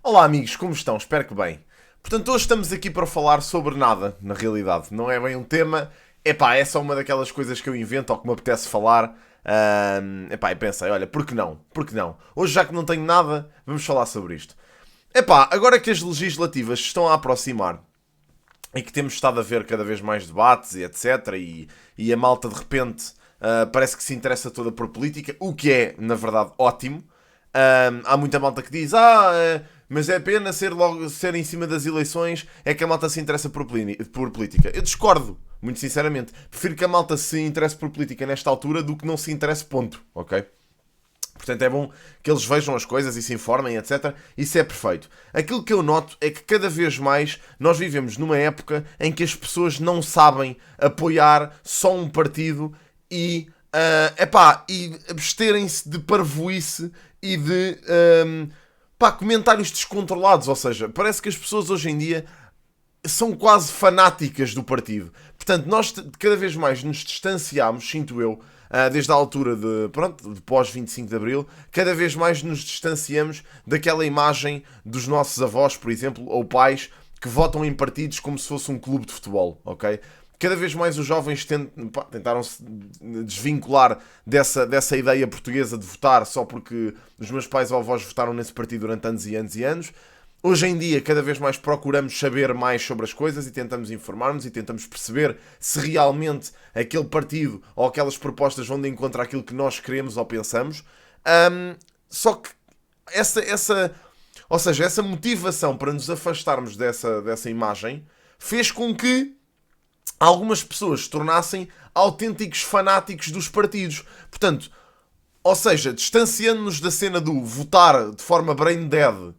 Olá amigos, como estão? Espero que bem. Portanto, hoje estamos aqui para falar sobre nada, na realidade. Não é bem um tema. Epá, é só uma daquelas coisas que eu invento ou que me apetece falar. Epá, e pensei, olha, por que não? Por que não? Hoje, já que não tenho nada, vamos falar sobre isto. Epá, agora que as legislativas se estão a aproximar e que temos estado a ver cada vez mais debates e etc. E a malta de repente parece que se interessa toda por política, o que é, na verdade, ótimo. Há muita malta que diz: mas é pena ser em cima das eleições, é que a malta se interessa por política. Eu discordo, muito sinceramente. Prefiro que a malta se interesse por política nesta altura do que não se interesse, ponto, ok? Portanto, é bom que eles vejam as coisas e se informem, etc. Isso é perfeito. Aquilo que eu noto é que cada vez mais nós vivemos numa época em que as pessoas não sabem apoiar só um partido e absterem-se de parvoíce e de comentários descontrolados. Ou seja, parece que as pessoas hoje em dia são quase fanáticas do partido. Portanto, nós cada vez mais nos distanciamos, sinto eu, desde a altura de pós 25 de Abril, cada vez mais nos distanciamos daquela imagem dos nossos avós, por exemplo, ou pais, que votam em partidos como se fosse um clube de futebol, ok? Cada vez mais os jovens tentaram-se desvincular dessa ideia portuguesa de votar só porque os meus pais ou avós votaram nesse partido durante anos e anos e anos. Hoje em dia, cada vez mais procuramos saber mais sobre as coisas e tentamos informar-nos e tentamos perceber se realmente aquele partido ou aquelas propostas vão de encontro àquilo que nós queremos ou pensamos. Só que ou seja, essa motivação para nos afastarmos dessa imagem fez com que algumas pessoas se tornassem autênticos fanáticos dos partidos. Portanto, ou seja, distanciando-nos da cena do votar de forma brain dead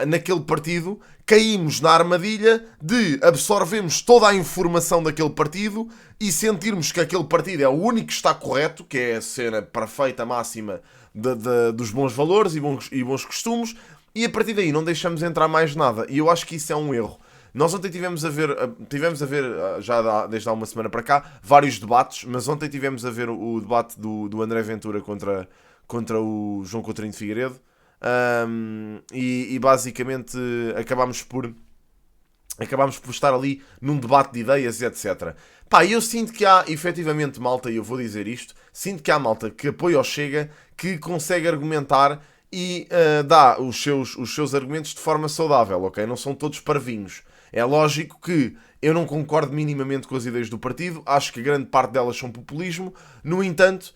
naquele partido, caímos na armadilha de absorvermos toda a informação daquele partido e sentirmos que aquele partido é o único que está correto, que é a cena perfeita máxima dos bons valores e bons costumes, e a partir daí não deixamos entrar mais nada. E eu acho que isso é um erro. Nós ontem tivemos a ver já desde há uma semana para cá, vários debates, mas ontem tivemos a ver o debate do André Ventura contra o João Coutinho de Figueiredo. E basicamente acabámos por estar ali num debate de ideias e etc. Pá, eu sinto que há efetivamente malta, e eu vou dizer isto, sinto que há malta que apoia o Chega, que consegue argumentar e dá os seus argumentos de forma saudável, ok? Não são todos parvinhos. É lógico que eu não concordo minimamente com as ideias do partido, acho que grande parte delas são populismo, no entanto,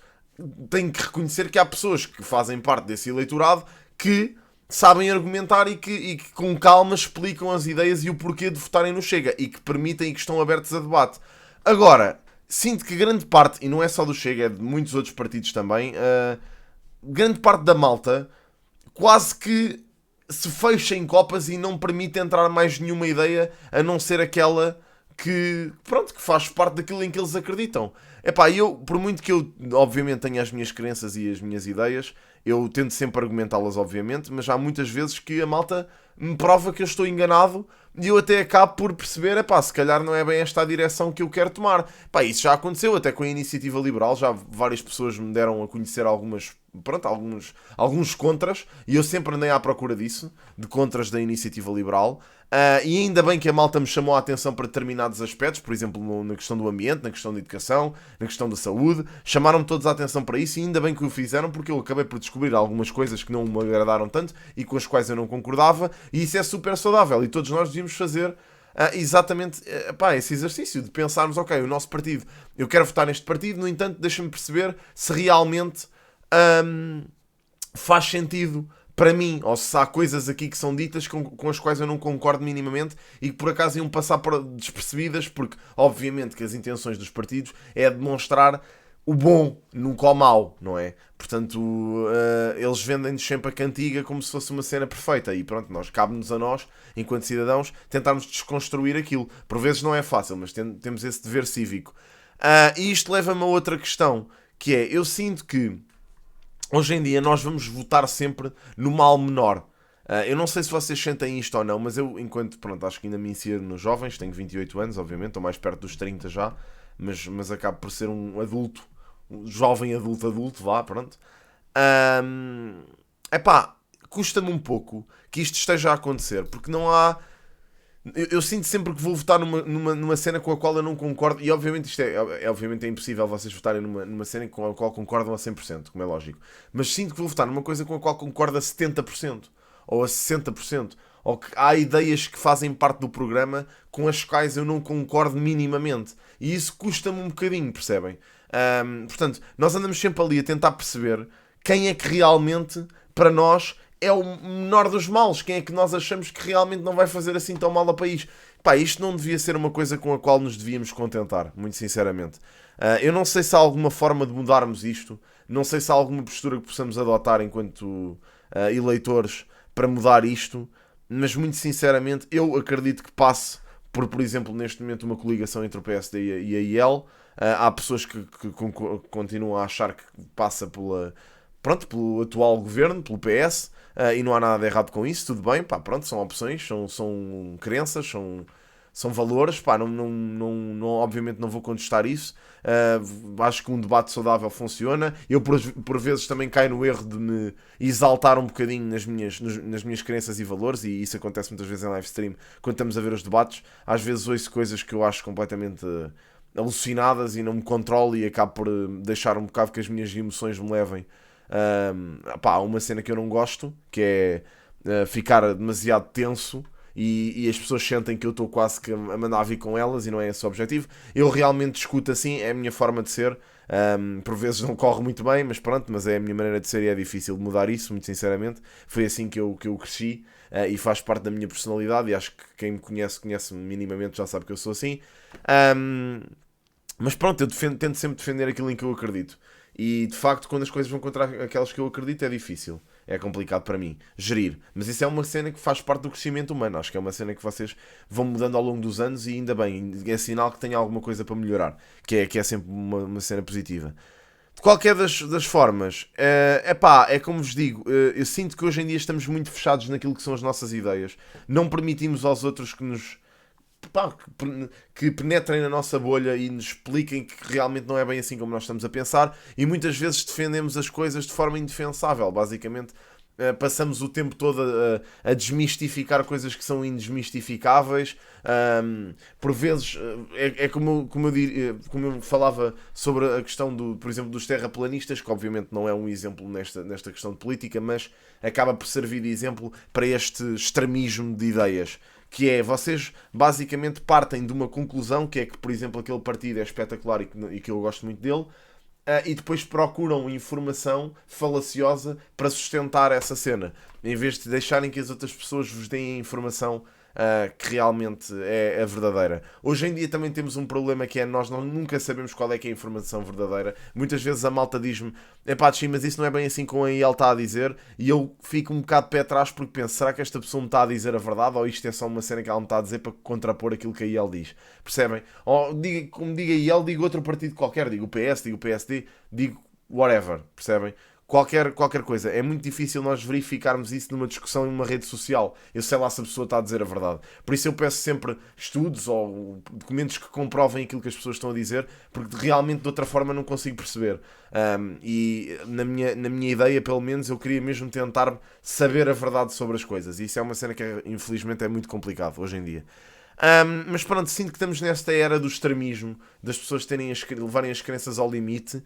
tenho que reconhecer que há pessoas que fazem parte desse eleitorado que sabem argumentar e que com calma explicam as ideias e o porquê de votarem no Chega e que permitem e que estão abertos a debate. Agora, sinto que grande parte, e não é só do Chega, é de muitos outros partidos também, grande parte da malta quase que se fecha em copas e não permite entrar mais nenhuma ideia a não ser aquela que faz parte daquilo em que eles acreditam. Epá, eu, por muito que eu, obviamente, tenha as minhas crenças e as minhas ideias, eu tento sempre argumentá-las, obviamente, mas há muitas vezes que a malta me prova que eu estou enganado e eu até acabo por perceber, epá, se calhar não é bem esta a direção que eu quero tomar. Pá, isso já aconteceu até com a Iniciativa Liberal, já várias pessoas me deram a conhecer alguns contras, e eu sempre andei à procura disso, de contras da Iniciativa Liberal. E ainda bem que a malta me chamou a atenção para determinados aspectos, por exemplo, na questão do ambiente, na questão da educação, na questão da saúde. Chamaram-me todos a atenção para isso e ainda bem que o fizeram, porque eu acabei por descobrir algumas coisas que não me agradaram tanto e com as quais eu não concordava, e isso é super saudável e todos nós devíamos fazer exatamente esse exercício de pensarmos, ok, o nosso partido, eu quero votar neste partido, no entanto deixa-me perceber se realmente faz sentido para mim, ou se há coisas aqui que são ditas com as quais eu não concordo minimamente e que por acaso iam passar despercebidas, porque obviamente que as intenções dos partidos é demonstrar o bom nunca o mau, não é? Portanto, eles vendem-nos sempre a cantiga como se fosse uma cena perfeita e pronto, cabe-nos a nós, enquanto cidadãos, tentarmos desconstruir aquilo. Por vezes não é fácil, mas temos esse dever cívico. E isto leva-me a outra questão, que é, eu sinto que hoje em dia nós vamos votar sempre no mal menor. Eu não sei se vocês sentem isto ou não, mas eu, acho que ainda me insiro nos jovens, tenho 28 anos, obviamente, estou mais perto dos 30 já, mas acabo por ser um adulto, um jovem adulto, vá, pronto. custa-me um pouco que isto esteja a acontecer, porque não há... Eu sinto sempre que vou votar numa cena com a qual eu não concordo, e obviamente isto obviamente é impossível vocês votarem numa cena com a qual concordam a 100%, como é lógico, mas sinto que vou votar numa coisa com a qual concordo a 70%, ou a 60%, ou que há ideias que fazem parte do programa com as quais eu não concordo minimamente, e isso custa-me um bocadinho, percebem? Portanto, nós andamos sempre ali a tentar perceber quem é que realmente, para nós, é o menor dos males, quem é que nós achamos que realmente não vai fazer assim tão mal ao país. Pá, isto não devia ser uma coisa com a qual nos devíamos contentar, muito sinceramente. Eu não sei se há alguma forma de mudarmos isto, não sei se há alguma postura que possamos adotar enquanto eleitores para mudar isto, mas muito sinceramente eu acredito que passe por exemplo, neste momento uma coligação entre o PSD e a IEL. Há pessoas que continuam a achar que passa pelo atual governo, pelo PS, e não há nada de errado com isso, tudo bem, pá, pronto, são opções, são crenças, são valores, pá, obviamente não vou contestar isso. Acho que um debate saudável funciona. Eu por vezes também caio no erro de me exaltar um bocadinho nas minhas crenças e valores, e isso acontece muitas vezes em live stream quando estamos a ver os debates. Às vezes ouço coisas que eu acho completamente alucinadas e não me controlo e acabo por deixar um bocado que as minhas emoções me levem a uma cena que eu não gosto, que é ficar demasiado tenso. E as pessoas sentem que eu estou quase que a mandar vir com elas, e não é esse o objetivo. Eu realmente escuto assim, é a minha forma de ser. Por vezes não corre muito bem, mas pronto, mas é a minha maneira de ser e é difícil de mudar isso, muito sinceramente. Foi assim que eu cresci, e faz parte da minha personalidade, e acho que quem me conhece-me minimamente já sabe que eu sou assim. Mas pronto, eu tento sempre defender aquilo em que eu acredito. E de facto, quando as coisas vão contra aquelas que eu acredito, é difícil. É complicado para mim gerir. Mas isso é uma cena que faz parte do crescimento humano. Acho que é uma cena que vocês vão mudando ao longo dos anos, e ainda bem, é sinal que tem alguma coisa para melhorar. Que é sempre uma cena positiva. De qualquer das formas, é como vos digo, eu sinto que hoje em dia estamos muito fechados naquilo que são as nossas ideias. Não permitimos aos outros que penetrem na nossa bolha e nos expliquem que realmente não é bem assim como nós estamos a pensar, e muitas vezes defendemos as coisas de forma indefensável. Basicamente, passamos o tempo todo a desmistificar coisas que são indesmistificáveis. Por vezes, como eu falava sobre a questão por exemplo, dos terraplanistas, que obviamente não é um exemplo nesta questão de política, mas acaba por servir de exemplo para este extremismo de ideias. Que é, vocês basicamente partem de uma conclusão, que é que, por exemplo, aquele partido é espetacular e que eu gosto muito dele, e depois procuram informação falaciosa para sustentar essa cena, em vez de deixarem que as outras pessoas vos deem a informação que realmente é a verdadeira. Hoje em dia também temos um problema, que é nós nunca sabemos qual é que é a informação verdadeira. Muitas vezes a malta diz-me: epá, mas isso não é bem assim como a ele está a dizer, e eu fico um bocado de pé atrás porque penso: será que esta pessoa me está a dizer a verdade, ou isto é só uma cena que ela me está a dizer para contrapor aquilo que a ele diz? Percebem? Ou como diga ele, digo outro partido qualquer, digo o PS, digo o PSD, digo whatever, percebem? Qualquer coisa. É muito difícil nós verificarmos isso numa discussão em uma rede social. Eu sei lá se a pessoa está a dizer a verdade. Por isso eu peço sempre estudos ou documentos que comprovem aquilo que as pessoas estão a dizer, porque realmente de outra forma não consigo perceber. E na minha ideia, pelo menos, eu queria mesmo tentar saber a verdade sobre as coisas. E isso é uma cena que infelizmente é muito complicado hoje em dia. Mas pronto, sinto que estamos nesta era do extremismo, das pessoas levarem as crenças ao limite.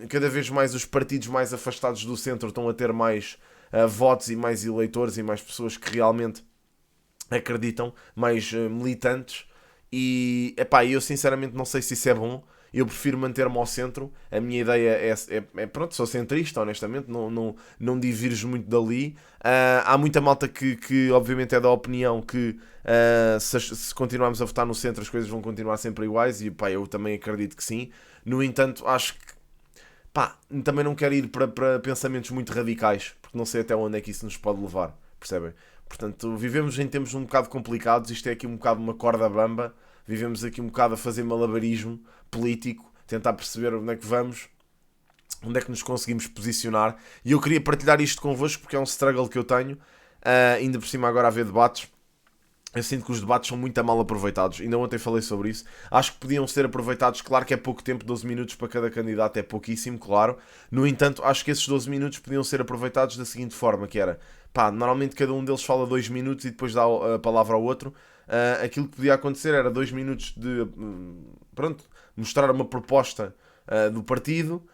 Cada vez mais os partidos mais afastados do centro estão a ter mais votos e mais eleitores e mais pessoas que realmente acreditam, mais militantes. E eu sinceramente não sei se isso é bom. Eu prefiro manter-me ao centro. A minha ideia pronto, sou centrista, honestamente, não divirjo muito dali. Há muita malta que obviamente é da opinião que se continuarmos a votar no centro as coisas vão continuar sempre iguais, e eu também acredito que sim. No entanto, acho que também não quero ir para pensamentos muito radicais, porque não sei até onde é que isso nos pode levar, percebem? Portanto, vivemos em tempos um bocado complicados. Isto é aqui um bocado uma corda bamba. Vivemos aqui um bocado a fazer malabarismo político, tentar perceber onde é que vamos, onde é que nos conseguimos posicionar. E eu queria partilhar isto convosco porque é um struggle que eu tenho. Ainda por cima agora a ver debates. Eu sinto que os debates são muito mal aproveitados. Ainda ontem falei sobre isso. Acho que podiam ser aproveitados. Claro que é pouco tempo, 12 minutos para cada candidato é pouquíssimo, claro. No entanto, acho que esses 12 minutos podiam ser aproveitados da seguinte forma, que era: pá, normalmente cada um deles fala 2 minutos e depois dá a palavra ao outro. Aquilo que podia acontecer era 2 minutos de, pronto, mostrar uma proposta do partido,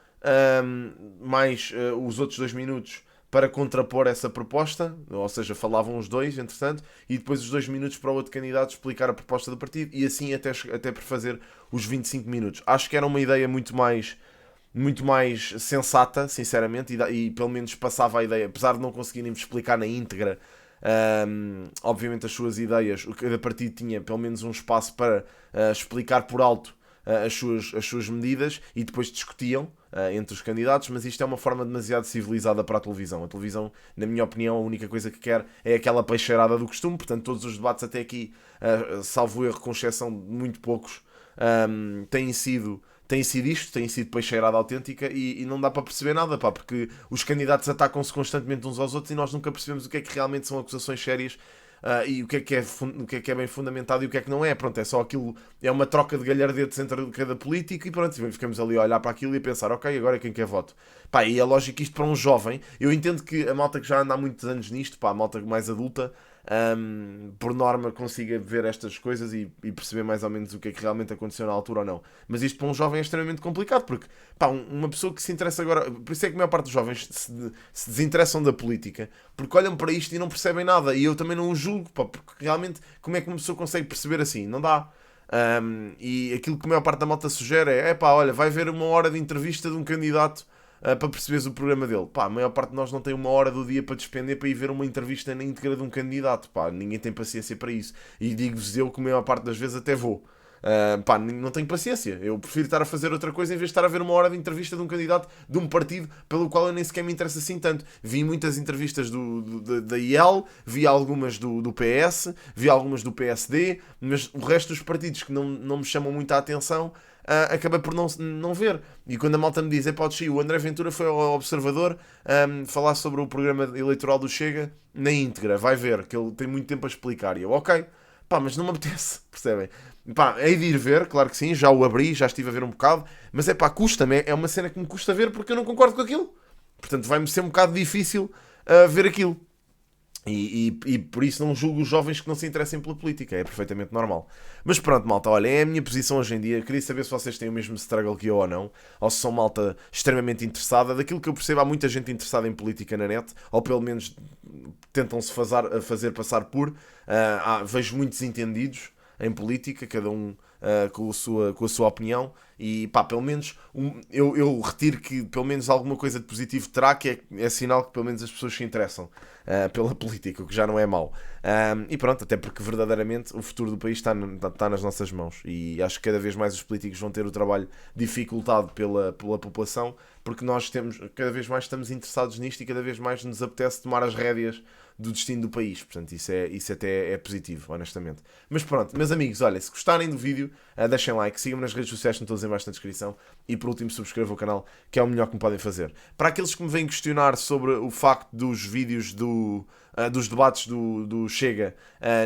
mais os outros 2 minutos para contrapor essa proposta, ou seja, falavam os dois, entretanto, e depois os 2 minutos para o outro candidato explicar a proposta do partido, e assim até por fazer os 25 minutos. Acho que era uma ideia muito mais sensata, sinceramente, e pelo menos passava a ideia, apesar de não conseguirem explicar na íntegra, obviamente, as suas ideias, cada partido tinha pelo menos um espaço para explicar por alto as suas medidas e depois discutiam entre os candidatos, mas isto é uma forma demasiado civilizada para a televisão. A televisão, na minha opinião, a única coisa que quer é aquela peixeirada do costume, portanto todos os debates até aqui, salvo erro, com exceção de muito poucos, têm sido isto, têm sido peixeirada autêntica e não dá para perceber nada, pá, porque os candidatos atacam-se constantemente uns aos outros e nós nunca percebemos o que é que realmente são acusações sérias. E o que é bem fundamentado e o que é que não é. Pronto, é só aquilo, é uma troca de galhardetes entre cada político e pronto, ficamos ali a olhar para aquilo e a pensar, ok, agora é quem quer voto. Pá, e é lógico que isto para um jovem, eu entendo que a malta que já anda há muitos anos nisto, pá, a malta mais adulta, por norma consiga ver estas coisas e perceber mais ou menos o que é que realmente aconteceu na altura ou não. Mas isto para um jovem é extremamente complicado, porque pá, uma pessoa que se interessa agora, por isso é que a maior parte dos jovens se desinteressam da política, porque olham para isto e não percebem nada, e eu também não o julgo, pá, porque realmente como é que uma pessoa consegue perceber assim? Não dá. E aquilo que a maior parte da malta sugere é pá, olha, vai ver 1 hora de entrevista de um candidato para perceberes o programa dele. Pá, a maior parte de nós não tem 1 hora do dia para despender para ir ver uma entrevista na íntegra de um candidato. Pá, ninguém tem paciência para isso. E digo-vos eu que a maior parte das vezes até vou. Pá, não tenho paciência. Eu prefiro estar a fazer outra coisa em vez de estar a ver 1 hora de entrevista de um candidato de um partido pelo qual eu nem sequer me interessa assim tanto. Vi muitas entrevistas da IEL, vi algumas do PS, vi algumas do PSD, mas o resto dos partidos que não me chamam muita atenção, acabei por não ver. E quando a malta me diz, pode ser, o André Ventura foi ao Observador falar sobre o programa eleitoral do Chega na íntegra, vai ver, que ele tem muito tempo a explicar. E eu, ok, pá, mas não me apetece, percebem? Pá, hei de ir ver, claro que sim, já o abri, já estive a ver um bocado, mas pá, custa-me, é uma cena que me custa ver porque eu não concordo com aquilo. Portanto, vai-me ser um bocado difícil ver aquilo. E por isso não julgo os jovens que não se interessem pela política, é perfeitamente normal. Mas pronto, malta, olha, é a minha posição hoje em dia. Eu queria saber se vocês têm o mesmo struggle que eu ou não, ou se são malta extremamente interessada. Daquilo que eu percebo, há muita gente interessada em política na net, ou pelo menos tentam-se fazer passar por. Vejo muitos entendidos em política, cada um com a sua opinião, e pá, pelo menos eu retiro que pelo menos alguma coisa de positivo terá, que é sinal que pelo menos as pessoas se interessam pela política, o que já não é mau. E pronto, até porque verdadeiramente o futuro do país está nas nossas mãos, e acho que cada vez mais os políticos vão ter o trabalho dificultado pela população, porque nós cada vez mais estamos interessados nisto e cada vez mais nos apetece tomar as rédeas do destino do país. Portanto, isso até é positivo, honestamente. Mas pronto, meus amigos, olha, se gostarem do vídeo, deixem like, sigam-me nas redes sociais, estão todos embaixo na descrição, e por último subscrevam o canal, que é o melhor que me podem fazer. Para aqueles que me vêm questionar sobre o facto dos vídeos dos debates do Chega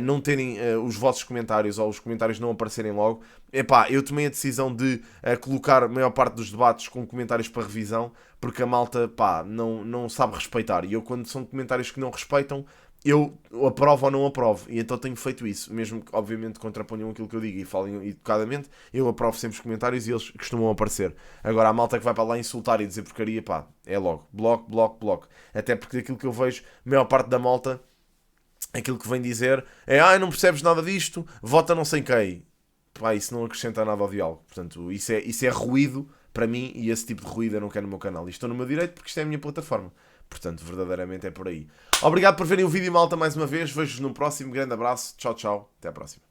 não terem os vossos comentários, ou os comentários não aparecerem logo, eu tomei a decisão de colocar a maior parte dos debates com comentários para revisão, porque a malta, não sabe respeitar, e eu, quando são comentários que não respeitam, eu aprovo ou não aprovo, e então tenho feito isso, mesmo que obviamente contraponham aquilo que eu digo e falem educadamente, eu aprovo sempre os comentários e eles costumam aparecer. Agora a malta que vai para lá insultar e dizer porcaria, é logo, bloco, até porque aquilo que eu vejo, a maior parte da malta, aquilo que vem dizer é, não percebes nada disto, vota não sei quem. Isso não acrescenta nada ao diálogo, portanto isso é ruído para mim, e esse tipo de ruído eu não quero no meu canal, e estou no meu direito porque isto é a minha plataforma. Portanto, verdadeiramente é por aí. Obrigado por verem o vídeo, malta, mais uma vez. Vejo-vos no próximo. Grande abraço. Tchau, tchau. Até à próxima.